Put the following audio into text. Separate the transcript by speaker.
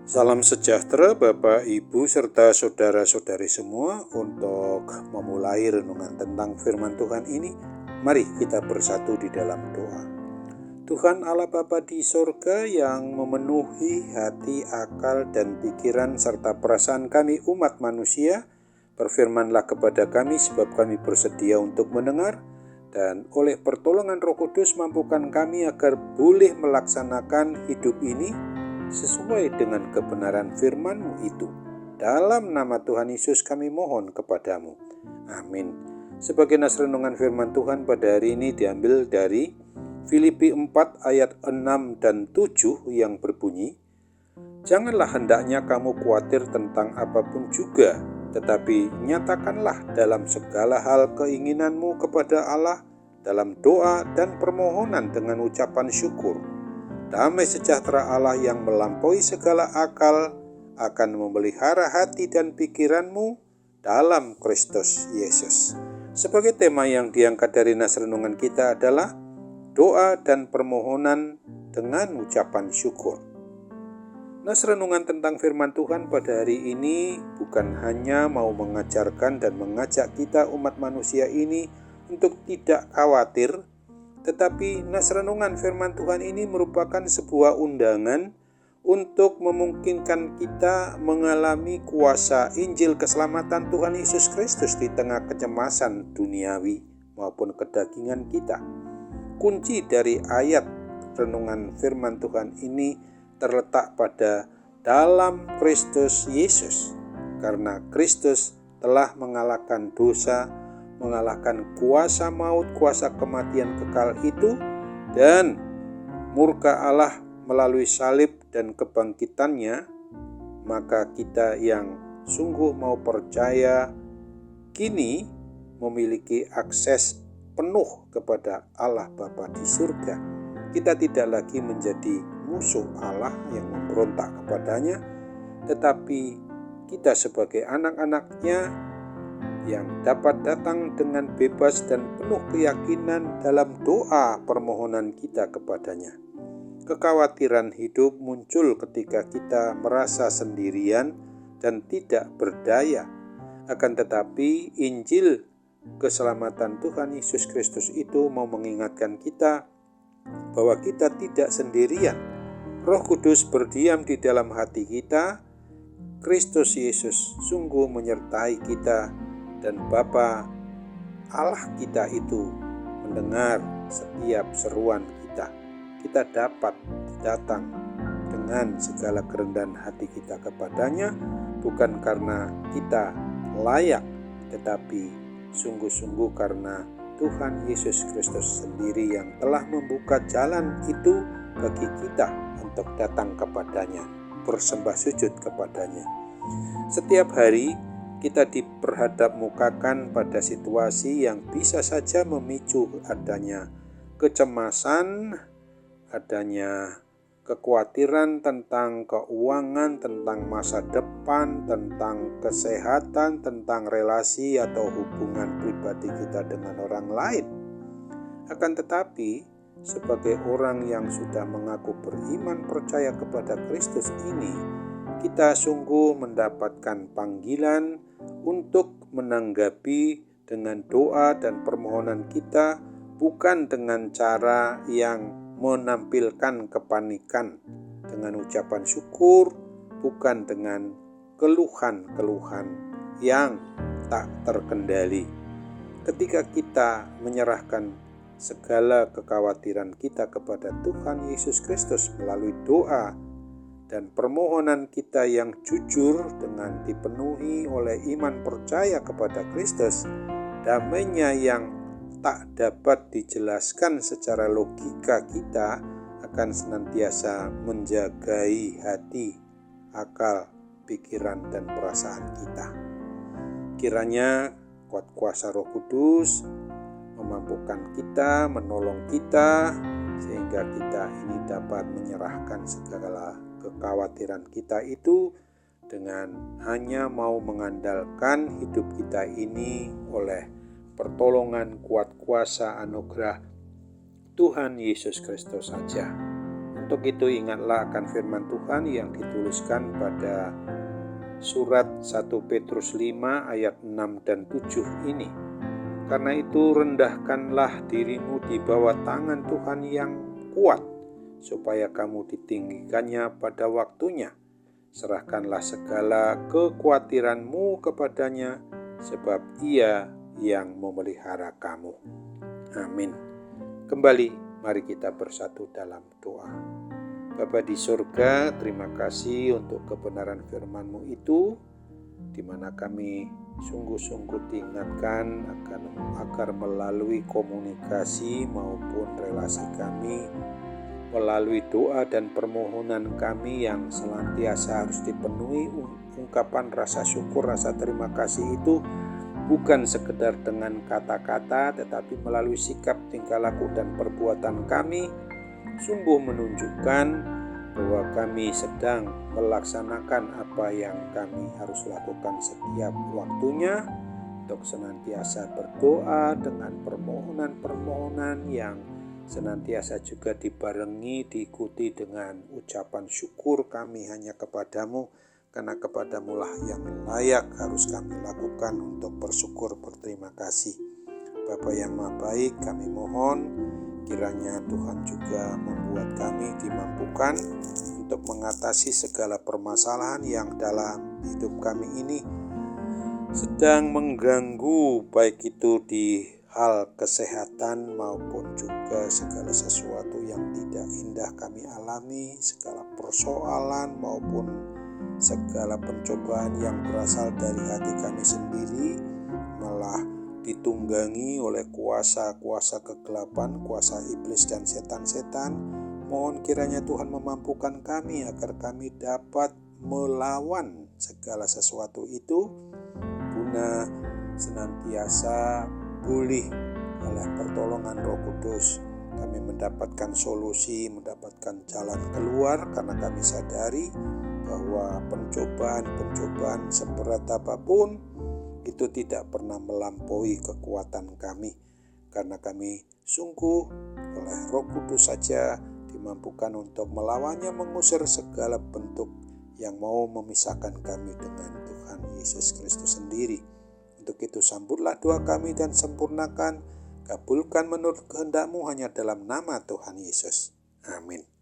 Speaker 1: Salam sejahtera Bapak, Ibu, serta saudara-saudari semua. Untuk memulai renungan tentang firman Tuhan ini, mari kita bersatu di dalam doa. Tuhan Allah Bapa di sorga yang memenuhi hati, akal, dan pikiran serta perasaan kami umat manusia, berfirmanlah kepada kami sebab kami bersedia untuk mendengar, dan oleh pertolongan Roh Kudus mampukan kami agar boleh melaksanakan hidup ini sesuai dengan kebenaran firman-Mu itu. Dalam nama Tuhan Yesus kami mohon kepadamu. Amin. Sebagai nas renungan firman Tuhan pada hari ini diambil dari Filipi 4 ayat 6 dan 7 yang berbunyi, "Janganlah hendaknya kamu khawatir tentang apapun juga, tetapi nyatakanlah dalam segala hal keinginanmu kepada Allah dalam doa dan permohonan dengan ucapan syukur. Damai sejahtera Allah yang melampaui segala akal akan memelihara hati dan pikiranmu dalam Kristus Yesus." Sebagai tema yang diangkat dari nas renungan kita adalah doa dan permohonan dengan ucapan syukur. Nas renungan tentang firman Tuhan pada hari ini bukan hanya mau mengajarkan dan mengajak kita umat manusia ini untuk tidak khawatir, tetapi nas renungan firman Tuhan ini merupakan sebuah undangan untuk memungkinkan kita mengalami kuasa Injil keselamatan Tuhan Yesus Kristus di tengah kecemasan duniawi maupun kedagingan kita. Kunci dari ayat renungan firman Tuhan ini terletak pada dalam Kristus Yesus, karena Kristus telah mengalahkan dosa, mengalahkan kuasa maut, kuasa kematian kekal itu, dan murka Allah melalui salib dan kebangkitannya. Maka kita yang sungguh mau percaya kini memiliki akses penuh kepada Allah Bapa di surga. Kita tidak lagi menjadi musuh Allah yang memberontak kepadanya, tetapi kita sebagai anak-anak-Nya yang dapat datang dengan bebas dan penuh keyakinan dalam doa permohonan kita kepadanya. Kekhawatiran hidup muncul ketika kita merasa sendirian dan tidak berdaya. Akan tetapi Injil keselamatan Tuhan Yesus Kristus itu mau mengingatkan kita bahwa kita tidak sendirian. Roh Kudus berdiam di dalam hati kita. Kristus Yesus sungguh menyertai kita, dan Bapa Allah kita itu mendengar setiap seruan kita. Kita dapat datang dengan segala kerendahan hati kita kepadanya, bukan karena kita layak, tetapi sungguh-sungguh karena Tuhan Yesus Kristus sendiri yang telah membuka jalan itu bagi kita untuk datang kepadanya, bersembah sujud kepadanya. Setiap hari kita diperhadapmukakan pada situasi yang bisa saja memicu adanya kecemasan, adanya kekhawatiran tentang keuangan, tentang masa depan, tentang kesehatan, tentang relasi atau hubungan pribadi kita dengan orang lain. Akan tetapi, sebagai orang yang sudah mengaku beriman percaya kepada Kristus ini, kita sungguh mendapatkan panggilan untuk menanggapi dengan doa dan permohonan kita, bukan dengan cara yang menampilkan kepanikan, dengan ucapan syukur, bukan dengan keluhan-keluhan yang tak terkendali. Ketika kita menyerahkan segala kekhawatiran kita kepada Tuhan Yesus Kristus melalui doa dan permohonan kita yang jujur dengan dipenuhi oleh iman percaya kepada Kristus, damainya yang tak dapat dijelaskan secara logika kita akan senantiasa menjagai hati, akal, pikiran, dan perasaan kita. Kiranya kuat kuasa Roh Kudus memampukan kita, menolong kita, sehingga kita ini dapat menyerahkan segala kekhawatiran kita itu dengan hanya mau mengandalkan hidup kita ini oleh pertolongan kuat kuasa anugerah Tuhan Yesus Kristus saja. Untuk itu ingatlah akan firman Tuhan yang dituliskan pada surat 1 Petrus 5 ayat 6 dan 7 ini. Karena itu rendahkanlah dirimu di bawah tangan Tuhan yang kuat, supaya kamu ditinggikannya pada waktunya. Serahkanlah segala kekhawatiranmu kepadanya, sebab Ia yang memelihara kamu. Amin. Kembali, mari kita bersatu dalam doa. Bapa di surga, terima kasih untuk kebenaran firman-Mu itu, di mana kami sungguh-sungguh diingatkan agar melalui komunikasi maupun relasi kami, melalui doa dan permohonan kami yang senantiasa harus dipenuhi ungkapan rasa syukur, rasa terima kasih itu bukan sekedar dengan kata-kata, tetapi melalui sikap, tingkah laku, dan perbuatan kami sungguh menunjukkan bahwa kami sedang melaksanakan apa yang kami harus lakukan setiap waktunya, untuk senantiasa berdoa dengan permohonan-permohonan yang senantiasa juga dibarengi, diikuti dengan ucapan syukur kami hanya kepadamu, karena kepadamu lah yang layak harus kami lakukan untuk bersyukur berterima kasih. Bapa yang Maha Baik, kami mohon kiranya Tuhan juga membuat kami dimampukan untuk mengatasi segala permasalahan yang dalam hidup kami ini sedang mengganggu, baik itu di hal kesehatan maupun juga segala sesuatu yang tidak indah kami alami, segala persoalan maupun segala pencobaan yang berasal dari hati kami sendiri malah ditunggangi oleh kuasa-kuasa kegelapan, kuasa iblis dan setan-setan. Mohon kiranya Tuhan memampukan kami agar kami dapat melawan segala sesuatu itu, guna senantiasa pulih oleh pertolongan Roh Kudus. Kami mendapatkan solusi, mendapatkan jalan keluar, karena kami sadari bahwa pencobaan seberat apapun itu tidak pernah melampaui kekuatan kami, karena kami sungguh oleh Roh Kudus saja dimampukan untuk melawannya, mengusir segala bentuk yang mau memisahkan kami dengan Tuhan Yesus Kristus sendiri. Untuk itu sambutlah doa kami dan sempurnakan, kabulkan menurut kehendak-Mu hanya dalam nama Tuhan Yesus. Amin.